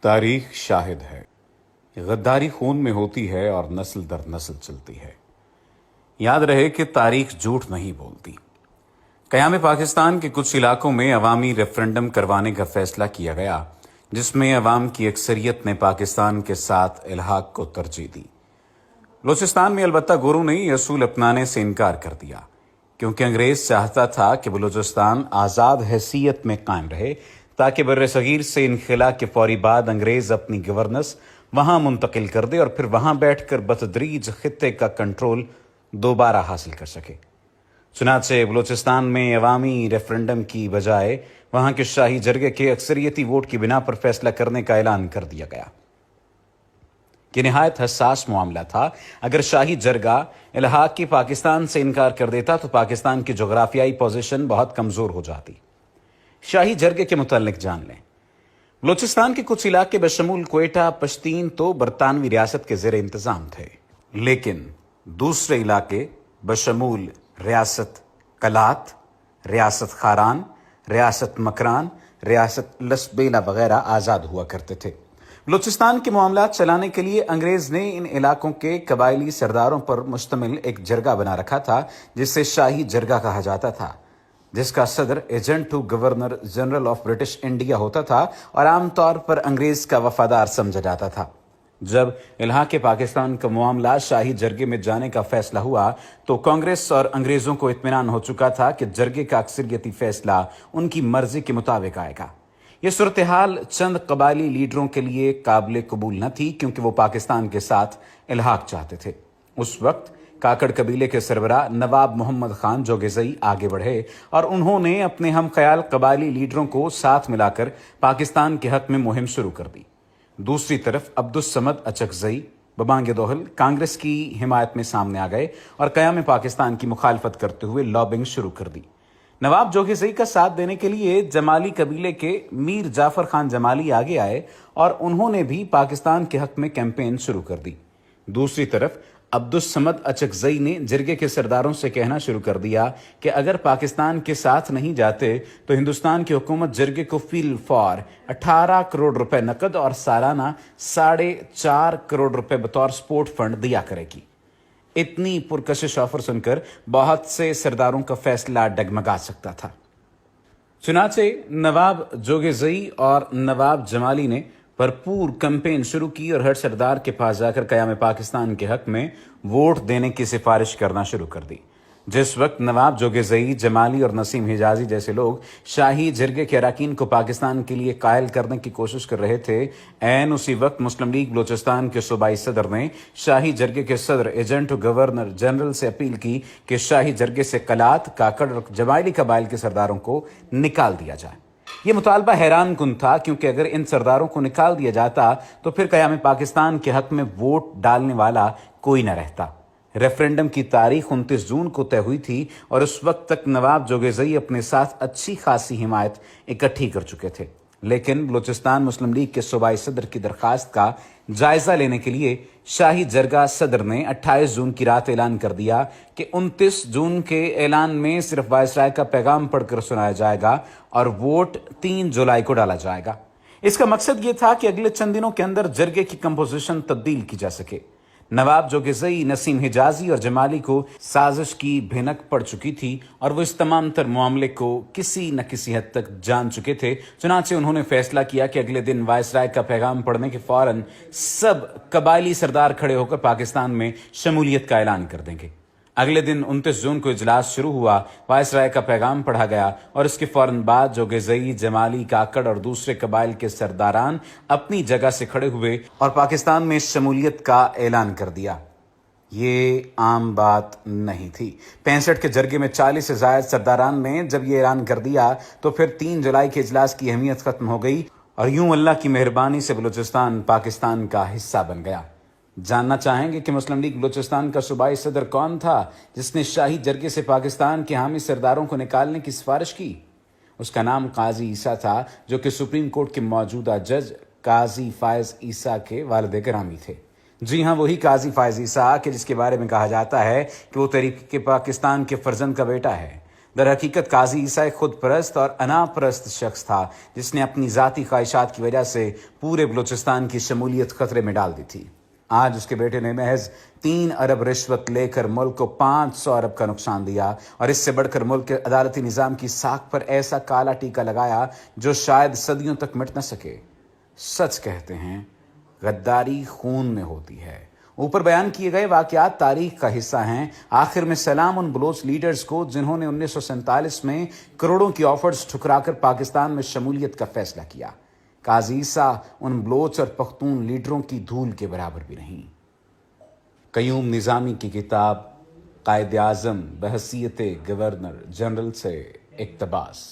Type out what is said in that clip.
تاریخ شاہد ہے، غداری خون میں ہوتی ہے اور نسل در نسل چلتی ہے۔ یاد رہے کہ تاریخ جھوٹ نہیں بولتی۔ قیام پاکستان کے کچھ علاقوں میں عوامی ریفرنڈم کروانے کا فیصلہ کیا گیا، جس میں عوام کی اکثریت نے پاکستان کے ساتھ الحاق کو ترجیح دی۔ بلوچستان میں البتہ گورو نے یہ اصول اپنانے سے انکار کر دیا، کیونکہ انگریز چاہتا تھا کہ بلوچستان آزاد حیثیت میں قائم رہے تاکہ بر صغیر سے انخلا کے فوری بعد انگریز اپنی گورننس وہاں منتقل کر دے اور پھر وہاں بیٹھ کر بتدریج خطے کا کنٹرول دوبارہ حاصل کر سکے۔ چنانچہ بلوچستان میں عوامی ریفرنڈم کی بجائے وہاں کے شاہی جرگے کے اکثریتی ووٹ کی بنا پر فیصلہ کرنے کا اعلان کر دیا گیا۔ یہ نہایت حساس معاملہ تھا۔ اگر شاہی جرگہ الحاق کی پاکستان سے انکار کر دیتا تو پاکستان کی جغرافیائی پوزیشن بہت کمزور ہو جاتی۔ شاہی جرگے کے متعلق جان لیں۔ بلوچستان کے کچھ علاقے بشمول کوئٹہ، پشتین تو برطانوی ریاست کے زیر انتظام تھے، لیکن دوسرے علاقے بشمول ریاست کلات، ریاست خاران، ریاست مکران، ریاست لسبیلا وغیرہ آزاد ہوا کرتے تھے۔ بلوچستان کے معاملات چلانے کے لیے انگریز نے ان علاقوں کے قبائلی سرداروں پر مشتمل ایک جرگہ بنا رکھا تھا، جسے شاہی جرگہ کہا جاتا تھا، جس کا صدر agent to governor general of British India ہوتا تھا اور عام طور پر انگریز کا وفادار سمجھا جاتا تھا۔ جب الحاق پاکستان کا معاملہ شاہی جرگے میں جانے کا فیصلہ ہوا تو کانگریس اور انگریزوں کو اطمینان ہو چکا تھا کہ جرگے کا اکثریتی فیصلہ ان کی مرضی کے مطابق آئے گا۔ یہ صورتحال چند قبائلی لیڈروں کے لیے قابل قبول نہ تھی، کیونکہ وہ پاکستان کے ساتھ الحاق چاہتے تھے۔ اس وقت کاکڑ قبیلے کے سربراہ نواب محمد خان جوگیزئی آگے بڑھے اور انہوں نے اپنے ہم خیال قبائلی لیڈروں کو ساتھ ملا کر پاکستان کے حق میں مہم شروع کر دی۔ دوسری طرف عبدالصمد اچکزئی ببانگ دوہل کانگریس کی حمایت میں سامنے آ گئے اور قیام پاکستان کی مخالفت کرتے ہوئے لابنگ شروع کر دی۔ نواب جوگیزئی کا ساتھ دینے کے لیے جمالی قبیلے کے میر جعفر خان جمالی آگے آئے اور انہوں نے بھی پاکستان کے حق میں کیمپین شروع کر دی۔ دوسری طرف عبدالصمد اچکزئی نے جرگے کے سرداروں سے کہنا شروع کر دیا کہ اگر پاکستان کے ساتھ نہیں جاتے تو ہندوستان کی حکومت جرگے کو فی الفور 18 کروڑ روپے نقد اور سالانہ 4.5 کروڑ روپے بطور سپورٹ فنڈ دیا کرے گی۔ اتنی پرکشش آفر سن کر بہت سے سرداروں کا فیصلہ ڈگمگا سکتا تھا۔ چنانچہ نواب جوگیزئی اور نواب جمالی نے بھرپور کیمپین شروع کی اور ہر سردار کے پاس جا کر قیام پاکستان کے حق میں ووٹ دینے کی سفارش کرنا شروع کر دی۔ جس وقت نواب جوگیزئی، جمالی اور نسیم حجازی جیسے لوگ شاہی جرگے کے اراکین کو پاکستان کے لیے قائل کرنے کی کوشش کر رہے تھے، عین اسی وقت مسلم لیگ بلوچستان کے صوبائی صدر نے شاہی جرگے کے صدر ایجنٹ گورنر جنرل سے اپیل کی کہ شاہی جرگے سے کلات، کاکڑ اور جمالی قبائل کے سرداروں کو نکال دیا جائے۔ یہ مطالبہ حیران کن تھا، کیونکہ اگر ان سرداروں کو نکال دیا جاتا تو پھر قیام پاکستان کے حق میں ووٹ ڈالنے والا کوئی نہ رہتا۔ ریفرنڈم کی تاریخ 29 جون کو طے ہوئی تھی اور اس وقت تک نواب جوگیزئی اپنے ساتھ اچھی خاصی حمایت اکٹھی کر چکے تھے، لیکن بلوچستان مسلم لیگ کے صوبائی صدر کی درخواست کا جائزہ لینے کے لیے شاہی جرگہ صدر نے 28 جون کی رات اعلان کر دیا کہ 29 جون کے اعلان میں صرف وائسرائے کا پیغام پڑھ کر سنایا جائے گا اور ووٹ 3 جولائی کو ڈالا جائے گا۔ اس کا مقصد یہ تھا کہ اگلے چند دنوں کے اندر جرگے کی کمپوزیشن تبدیل کی جا سکے۔ نواب جوگیزئی، نسیم حجازی اور جمالی کو سازش کی بھنک پڑ چکی تھی اور وہ اس تمام تر معاملے کو کسی نہ کسی حد تک جان چکے تھے۔ چنانچہ انہوں نے فیصلہ کیا کہ اگلے دن وائسرائے کا پیغام پڑھنے کے فوراً سب قبائلی سردار کھڑے ہو کر پاکستان میں شمولیت کا اعلان کر دیں گے۔ اگلے دن 29 جون کو اجلاس شروع ہوا، وائسرائے کا پیغام پڑھا گیا اور اس کے فوراً بعد جوگیزئی، جمالی، کاکڑ اور دوسرے قبائل کے سرداران اپنی جگہ سے کھڑے ہوئے اور پاکستان میں شمولیت کا اعلان کر دیا۔ یہ عام بات نہیں تھی۔ 65 کے جرگے میں 40 سے زائد سرداران نے جب یہ اعلان کر دیا تو پھر 3 جولائی کے اجلاس کی اہمیت ختم ہو گئی اور یوں اللہ کی مہربانی سے بلوچستان پاکستان کا حصہ بن گیا۔ جاننا چاہیں گے کہ مسلم لیگ بلوچستان کا صوبائی صدر کون تھا جس نے شاہی جرگے سے پاکستان کے حامی سرداروں کو نکالنے کی سفارش کی؟ اس کا نام قاضی عیسیٰ تھا، جو کہ سپریم کورٹ کے موجودہ جج قاضی فائز عیسیٰ کے والد گرامی تھے۔ جی ہاں، وہی قاضی فائز عیسیٰ کہ جس کے بارے میں کہا جاتا ہے کہ وہ تحریک پاکستان کے فرزند کا بیٹا ہے۔ در حقیقت قاضی عیسیٰ ایک خود پرست اور انا پرست شخص تھا جس نے اپنی ذاتی خواہشات کی وجہ سے پورے بلوچستان کی شمولیت خطرے میں ڈال دی تھی۔ آج اس کے بیٹے نے محض 3 ارب رشوت لے کر ملک کو 500 ارب کا نقصان دیا، اور اس سے بڑھ کر ملک کے عدالتی نظام کی ساکھ پر ایسا کالا ٹیکا لگایا جو شاید صدیوں تک مٹ نہ سکے۔ سچ کہتے ہیں غداری خون میں ہوتی ہے۔ اوپر بیان کیے گئے واقعات تاریخ کا حصہ ہیں۔ آخر میں سلام ان بلوچ لیڈرز کو جنہوں نے 1947 میں کروڑوں کی آفرز ٹھکرا کر پاکستان میں شمولیت کا فیصلہ کیا۔ قاضی عیسیٰ ان بلوچ اور پختون لیڈروں کی دھول کے برابر بھی نہیں۔ قیوم نظامی کی کتاب قائد اعظم بحیثیت گورنر جنرل سے اقتباس۔